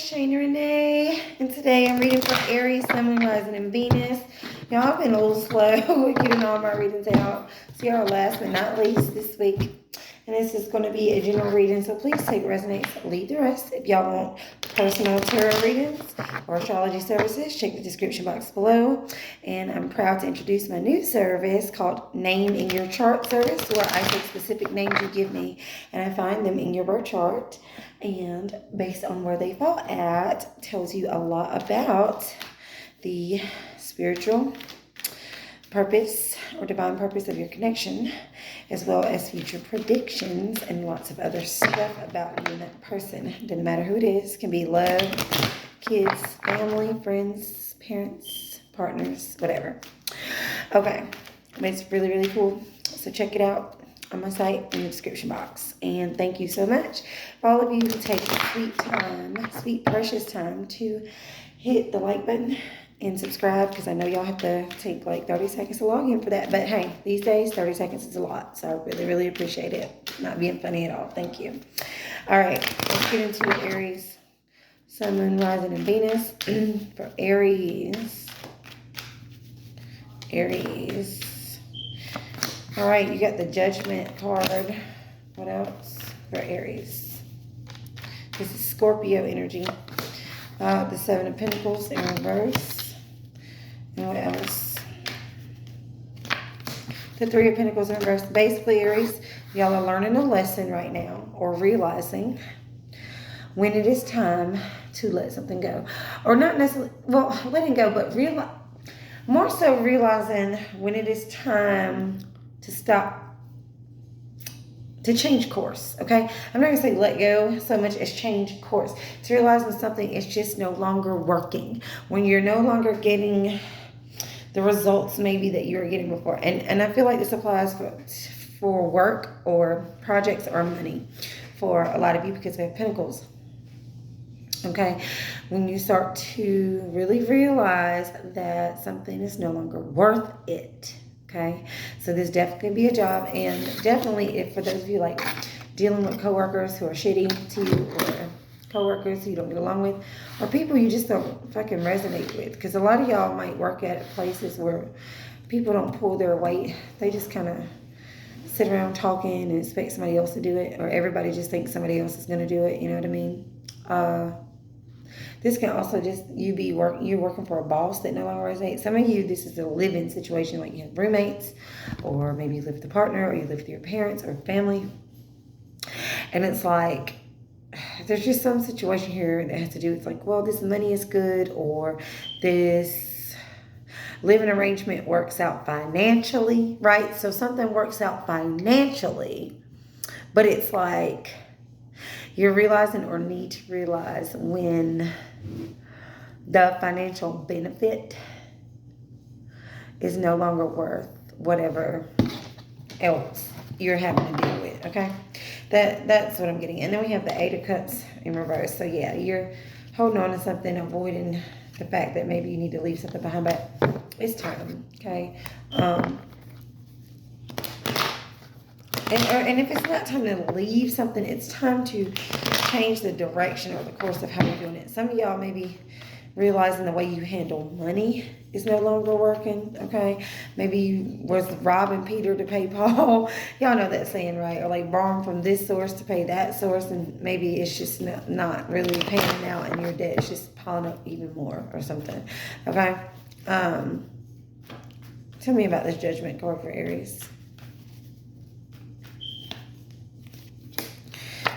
Shana Renee, and today I'm reading for Aries, Sun, Moon, Rising, and Venus. Y'all, I've been a little slow with getting all my readings out. So y'all, last but not least this week, and this is going to be a general reading, so please take resonates, leave the rest. If y'all want personal tarot readings or astrology services, check the description box below. And I'm proud to introduce my new service called Name in Your Chart service, where I take specific names you give me and I find them in your birth chart, and based on where they fall at, tells you a lot about the spiritual purpose or divine purpose of your connection, as well as future predictions and lots of other stuff about you and that person. Doesn't matter who it is. Can be love, kids, family, friends, parents, partners, whatever. Okay, it's really, really cool. So check it out on my site in the description box. And thank you so much for all of you who take sweet time, sweet precious time to hit the like button and subscribe, because I know y'all have to take like 30 seconds to log in for that. But hey, these days 30 seconds is a lot, so I really, really appreciate it. Not being funny at all. Thank you. All right, let's get into Aries, Sun, Moon, Rising, and Venus. For Aries. All right, you got the Judgment card. What else for Aries? This is Scorpio energy. The Seven of Pentacles in reverse. And what else? The Three of Pentacles in reverse. Basically, Aries, y'all are learning a lesson right now, or realizing when it is time to let something go. Or not necessarily, well, letting go, but more so realizing when it is time to stop, to change course, okay? I'm not going to say let go so much as change course. To realize when something is just no longer working. When you're no longer getting the results maybe that you were getting before. And I feel like this applies for work or projects or money for a lot of you, because we have pentacles. Okay? When you start to really realize that something is no longer worth it. Okay, so this definitely can be a job, and definitely if for those of you like dealing with coworkers who are shitty to you, or coworkers who you don't get along with, or people you just don't fucking resonate with, because a lot of y'all might work at places where people don't pull their weight. They just kind of sit around talking and expect somebody else to do it, or everybody just thinks somebody else is going to do it. You know what I mean? This can also just you're working for a boss that no longer resonates. Some of you, this is a living situation, like you have roommates, or maybe you live with a partner, or you live with your parents or family. And it's like, there's just some situation here that has to do with like, well, this money is good, or this living arrangement works out financially, right? So something works out financially, but it's like, you're realizing or need to realize when the financial benefit is no longer worth whatever else you're having to deal with, okay? That's what I'm getting. And then we have the Eight of Cups in reverse. So yeah, you're holding on to something, avoiding the fact that maybe you need to leave something behind, but it's time, okay? And if it's not time to leave something, it's time to change the direction or the course of how you're doing it. Some of y'all may be realizing the way you handle money is no longer working, okay? Maybe you was robbing Peter to pay Paul. Y'all know that saying, right? Or like borrowing from this source to pay that source, and maybe it's just not really paying out, and your debt is just piling up even more or something, okay? Tell me about this Judgment card for Aries.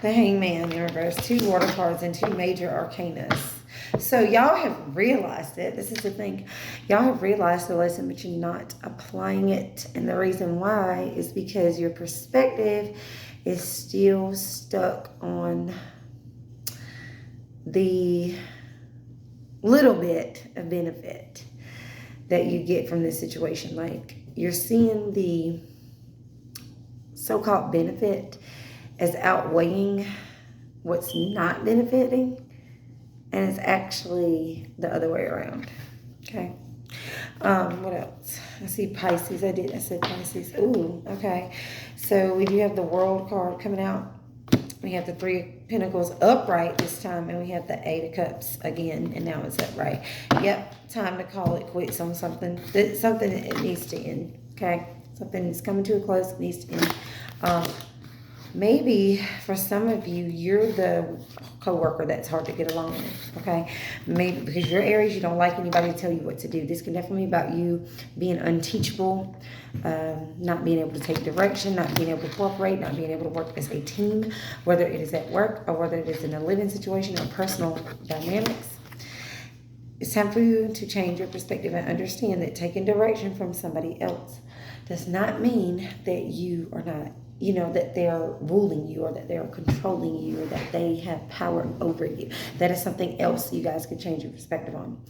The Hangman in reverse, 2 water cards and 2 major arcanas. So y'all have realized it. This is the thing. Y'all have realized the lesson, but you're not applying it. And the reason why is because your perspective is still stuck on the little bit of benefit that you get from this situation. Like, you're seeing the so-called benefit as outweighing what's not benefiting, and it's actually the other way around, okay? What else? I see Pisces. I said Pisces. Ooh, okay. So we do have the World card coming out. We have the Three Pentacles upright this time, and we have the Eight of Cups again, and now it's upright. Yep, time to call it quits on something. Something that needs to end, okay? Something is coming to a close, it needs to end. Maybe for some of you, you're the co-worker that's hard to get along with, okay? Maybe because you're Aries, you don't like anybody to tell you what to do. This can definitely be about you being unteachable, not being able to take direction, not being able to cooperate, not being able to work as a team, whether it is at work or whether it is in a living situation or personal dynamics. It's time for you to change your perspective and understand that taking direction from somebody else does not mean that you are not, that they're ruling you or that they're controlling you or that they have power over you. That is something else you guys can change your perspective on,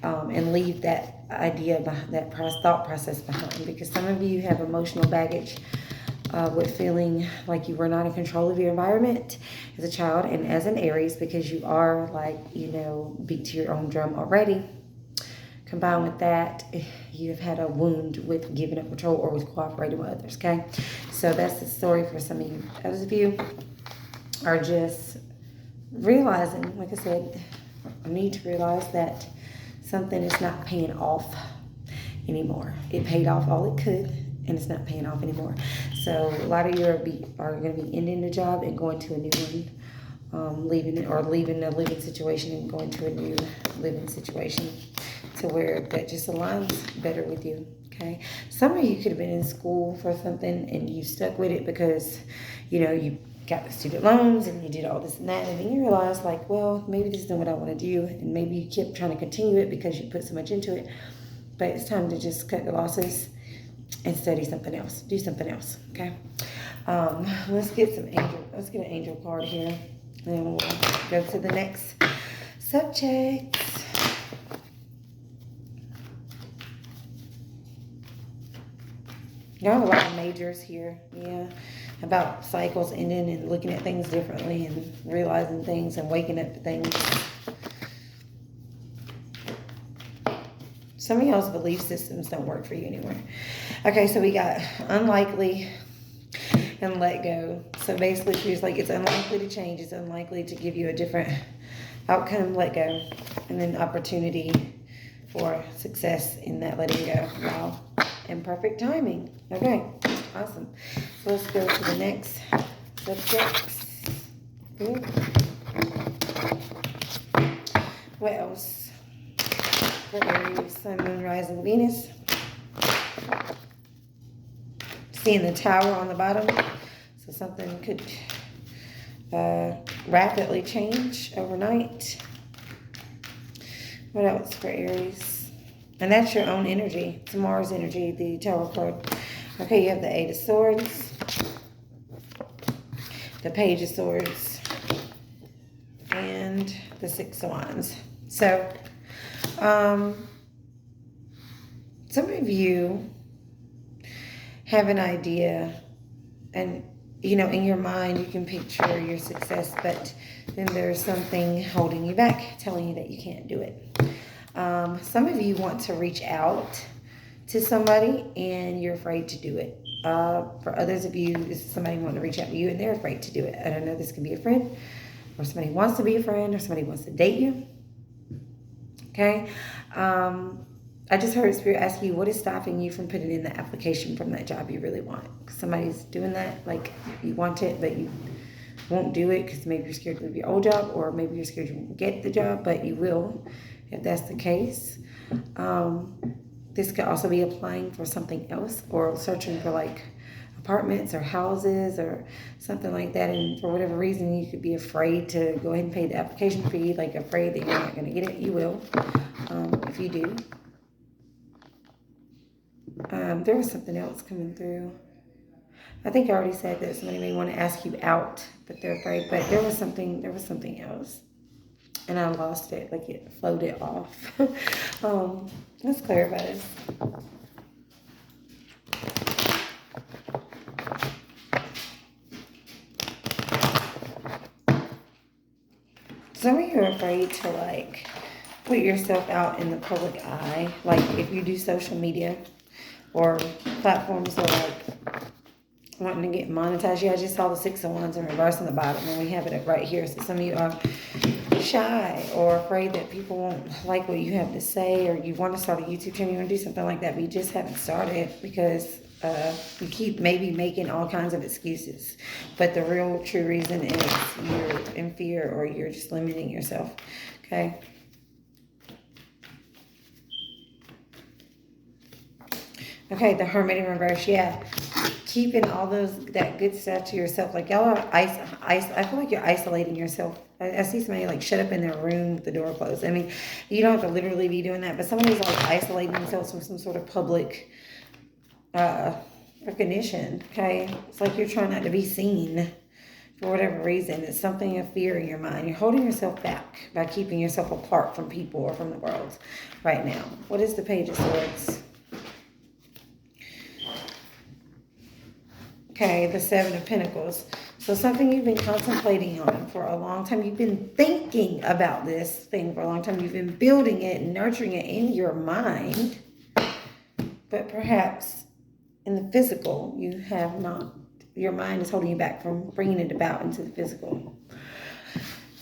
and leave that idea, that thought process behind, because some of you have emotional baggage with feeling like you were not in control of your environment as a child and as an Aries, because you are beat to your own drum already. Combined with that, you have had a wound with giving up control or with cooperating with others, okay? So that's the story for some of you. Others of you are just realizing, like I said, I need to realize that something is not paying off anymore. It paid off all it could, and it's not paying off anymore. So a lot of you are going to be ending the job and going to a new one, leaving a living situation and going to a new living situation, to where that just aligns better with you, okay? Some of you could have been in school for something and you stuck with it because, you got the student loans and you did all this and that, and then you realize, like, well, maybe this isn't what I want to do, and maybe you kept trying to continue it because you put so much into it, but it's time to just cut the losses and study something else. Do something else, okay? Let's get an angel card here, and we'll go to the next subject. You have a lot of majors here, yeah, about cycles ending and looking at things differently and realizing things and waking up to things. Some of y'all's belief systems don't work for you anymore. Okay, so we got unlikely and let go. So basically, she's like, it's unlikely to change. It's unlikely to give you a different outcome. Let go. And then opportunity for success in that letting go. Wow. And perfect timing. Okay, awesome. So let's go to the next subject. Good. What else? For Aries, Sun, Moon, Rising, Venus. Seeing the tower on the bottom. So something could rapidly change overnight. What else for Aries? And that's your own energy. It's Mars energy, the Tower card. Okay, you have the Eight of Swords, the Page of Swords, and the Six of Wands. So, some of you have an idea, and, in your mind you can picture your success, but then there's something holding you back, telling you that you can't do it. Some of you want to reach out to somebody and you're afraid to do it. For others of you, this is somebody wanting to reach out to you and they're afraid to do it. I don't know, this can be a friend, or somebody wants to be a friend, or somebody wants to date you. Okay? I just heard Spirit ask you, what is stopping you from putting in the application from that job you really want? Somebody's doing that, like you want it, but you won't do it because maybe you're scared to leave your old job, or maybe you're scared you won't get the job, but you will if that's the case. This could also be applying for something else, or searching for like apartments or houses or something like that, and for whatever reason you could be afraid to go ahead and pay the application fee, like afraid that you're not going to get it. You will, if you do. There was something else coming through. I think I already said that somebody may want to ask you out, but they're afraid. But there was something else, and I lost it. Like it floated off. Let's clarify this. Some of you are afraid to like put yourself out in the public eye. Like if you do social media or platforms or like wanting to get monetized. Yeah, I just saw the Six of Wands in reverse on the bottom, and we have it right here. So some of you are shy or afraid that people won't like what you have to say, or you want to start a YouTube channel, you want to do something like that, but you just haven't started because you keep maybe making all kinds of excuses. But the real true reason is you're in fear or you're just limiting yourself. Okay. Okay, the Hermit in reverse, yeah. Keeping all that good stuff to yourself. Like y'all are I feel like you're isolating yourself. I see somebody like shut up in their room with the door closed. I mean, you don't have to literally be doing that, but somebody's like isolating themselves from some sort of public recognition. Okay, it's like you're trying not to be seen for whatever reason. It's something of fear in your mind. You're holding yourself back by keeping yourself apart from people or from the world right now. What is the Page of Swords? Okay, the Seven of Pentacles. So something you've been contemplating on for a long time. You've been thinking about this thing for a long time. You've been building it and nurturing it in your mind. But perhaps in the physical, you have not. Your mind is holding you back from bringing it about into the physical.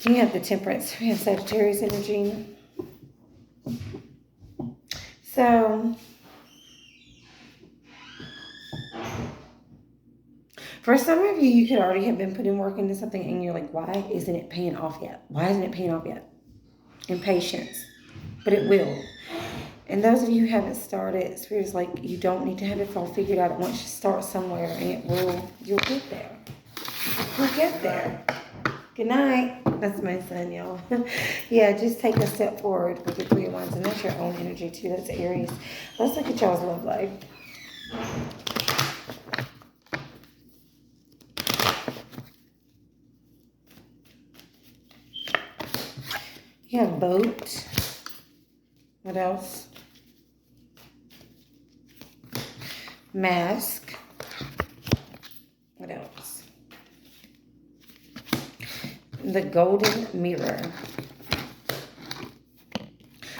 You have the Temperance. We have Sagittarius energy. So for some of you, you could already have been putting work into something and you're like, why isn't it paying off yet? Why isn't it paying off yet? Impatience. But it will. And those of you who haven't started, Spirit is like, you don't need to have it all figured out. Once you start somewhere, and it will, you'll get there. You'll get there. Good night. That's my son, y'all. Yeah, just take a step forward with your Three of Wands. And that's your own energy, too. That's Aries. Let's look at y'all's love life. You have Boat. What else? Mask. What else? The Golden Mirror.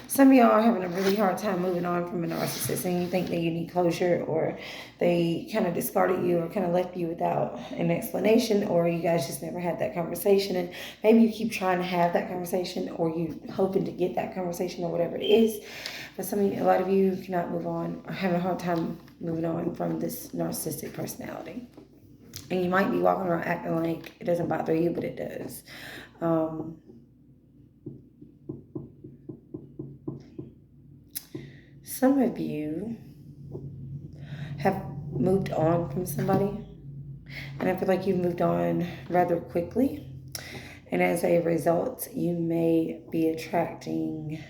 Some of y'all are having a really hard time moving on from a narcissist and you think that you need closure, or they kind of discarded you or kind of left you without an explanation, or you guys just never had that conversation, and maybe you keep trying to have that conversation, or you hoping to get that conversation, or whatever it is. But a lot of you cannot move on, or having a hard time moving on from this narcissistic personality. And you might be walking around acting like it doesn't bother you, but it does. Some of you have moved on from somebody, and I feel like you've moved on rather quickly. And as a result, you may be attracting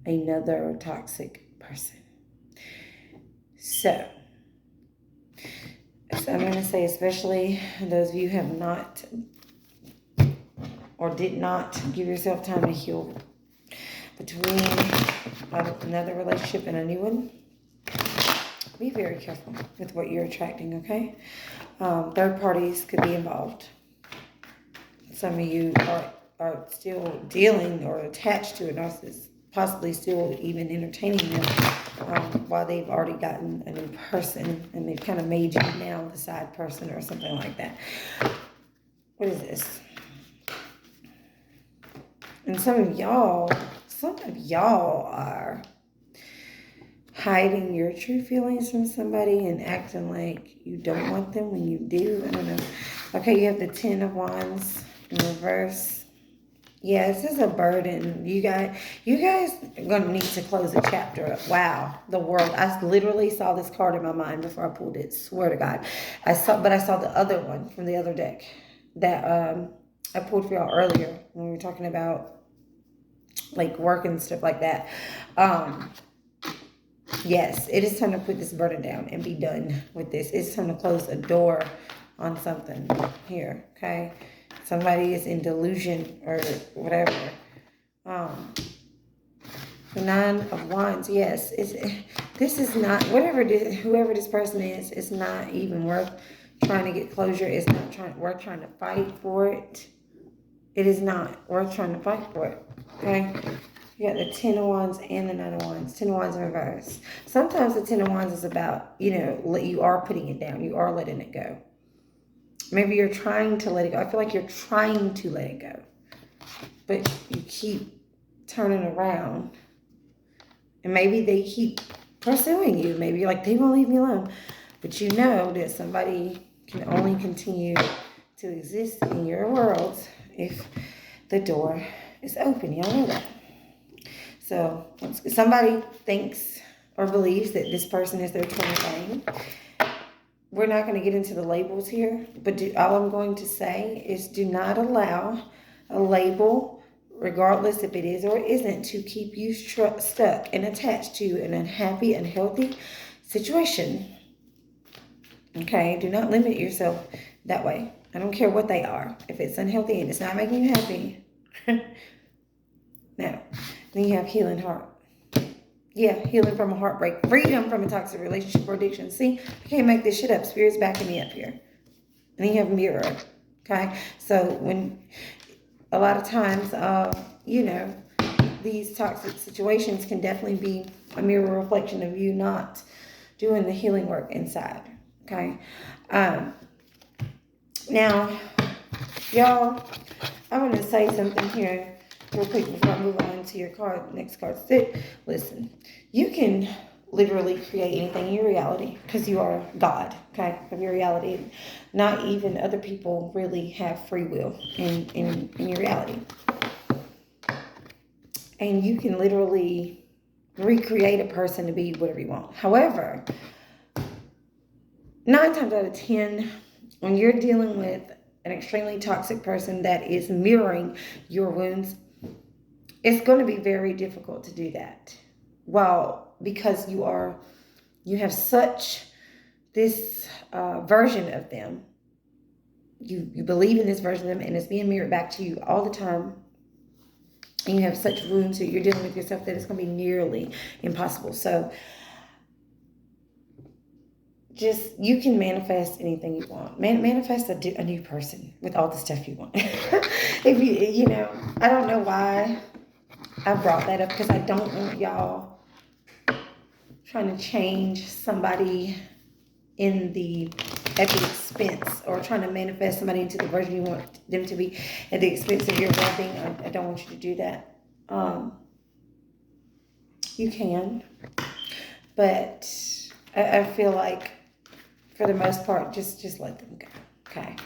another toxic person. So I'm going to say, especially those of you who have not or did not give yourself time to heal between another relationship and a new one, be very careful with what you're attracting, okay? Third parties could be involved. Some of you are still dealing or attached to a narcissist, possibly still even entertaining them while they've already gotten a new person and they've kind of made you now the side person or something like that. What is this? And some of y'all are hiding your true feelings from somebody and acting like you don't want them when you do. I don't know. Okay, you have the Ten of Wands in reverse. Yeah, this is a burden. You guys are going to need to close a chapter up. Wow, the world. I literally saw this card in my mind before I pulled it. Swear to God. I saw the other one from the other deck that I pulled for y'all earlier when we were talking about like work and stuff like that. Yes, it is time to put this burden down and be done with this. It's time to close a door on something here, okay? Somebody is in delusion or whatever. The Nine of Wands, yes. This is not, whoever this person is, it's not even worth trying to get closure. It's not worth trying to fight for it. It is not worth trying to fight for it, okay? You got the Ten of Wands and the Nine of Wands. Ten of Wands in reverse. Sometimes the Ten of Wands is about, you are putting it down. You are letting it go. Maybe you're trying to let it go. I feel like you're trying to let it go, but you keep turning around. And maybe they keep pursuing you. Maybe you're like, they won't leave me alone. But you know that somebody can only continue to exist in your world if the door is open. Y'all know that. So if somebody thinks or believes that this person is their twin flame, we're not going to get into the labels here, but all I'm going to say is do not allow a label, regardless if it is or isn't, to keep you stuck and attached to an unhappy, unhealthy situation. Okay? Do not limit yourself that way. I don't care what they are. If it's unhealthy and it's not making you happy, no. Then you have healing heart. Yeah, healing from a heartbreak, freedom from a toxic relationship or addiction. See, I can't make this shit up. Spirit's backing me up here. And you have mirror. Okay? So when a lot of times, these toxic situations can definitely be a mirror reflection of you not doing the healing work inside. Okay? Now, y'all, I want to say something here real quick before I move on to your next card. Listen, you can literally create anything in your reality because you are God, okay, of your reality. Not even other people really have free will in your reality. And you can literally recreate a person to be whatever you want. However, 9 times out of 10, when you're dealing with an extremely toxic person that is mirroring your wounds, it's going to be very difficult to do that. Well, because you have such this version of them. You believe in this version of them, and it's being mirrored back to you all the time. And you have such wounds that you're dealing with yourself that it's going to be nearly impossible. So you can manifest anything you want. Manifest a new person with all the stuff you want. If I don't know why I brought that up, because I don't want y'all trying to change somebody at the expense, or trying to manifest somebody into the version you want them to be at the expense of your well-being. I don't want you to do that. You can, but I feel like for the most part, just let them go. Okay.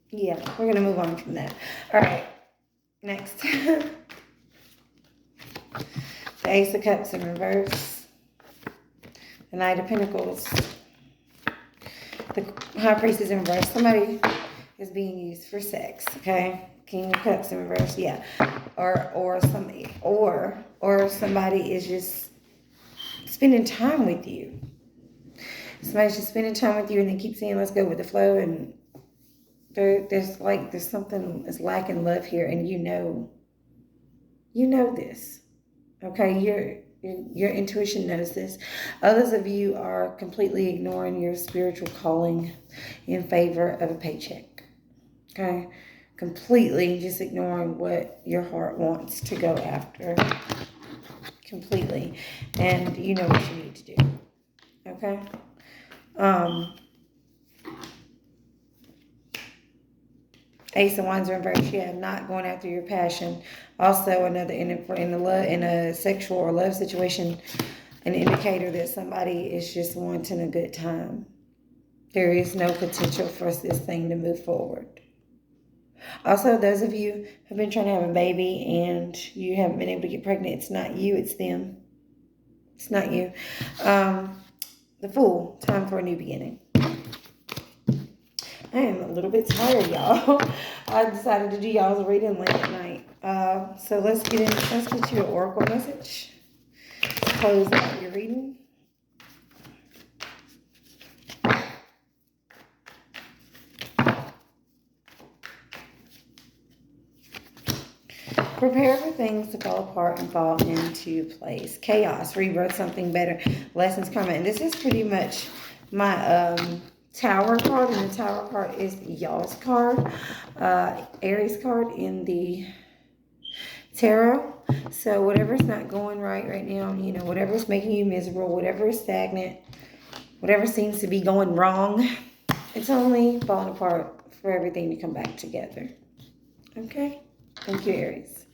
Yeah, we're gonna move on from that. All right. Next. The Ace of Cups in reverse. The Knight of Pentacles. The High Priestess in reverse. Somebody is being used for sex, okay? King of Cups in reverse, yeah. Or somebody is just spending time with you. Somebody's just spending time with you, and they keep saying, let's go with the flow, and there's something is lacking love here, and you know this. Okay, your intuition knows this. Others of you are completely ignoring your spiritual calling in favor of a paycheck. Okay, completely just ignoring what your heart wants to go after. Completely, and you know what you need to do. Okay. Ace of Wands in reverse, yeah, not going after your passion. Also, another in a sexual or love situation, an indicator that somebody is just wanting a good time. There is no potential for this thing to move forward. Also, those of you who have been trying to have a baby and you haven't been able to get pregnant, it's not you, it's them. It's not you. The Fool, time for a new beginning. I am a little bit tired, y'all. I decided to do y'all's reading late at night. So let's get you an oracle message. Close out your reading. Prepare for things to fall apart and fall into place. Chaos, rebirth, something better, lessons coming. And this is pretty much my Tower card, and the Tower card is y'all's card, Aries card in the tarot. So whatever's not going right now, whatever's making you miserable, whatever is stagnant, Whatever seems to be going wrong, it's only falling apart for everything to come back together. Okay? Thank you, Aries.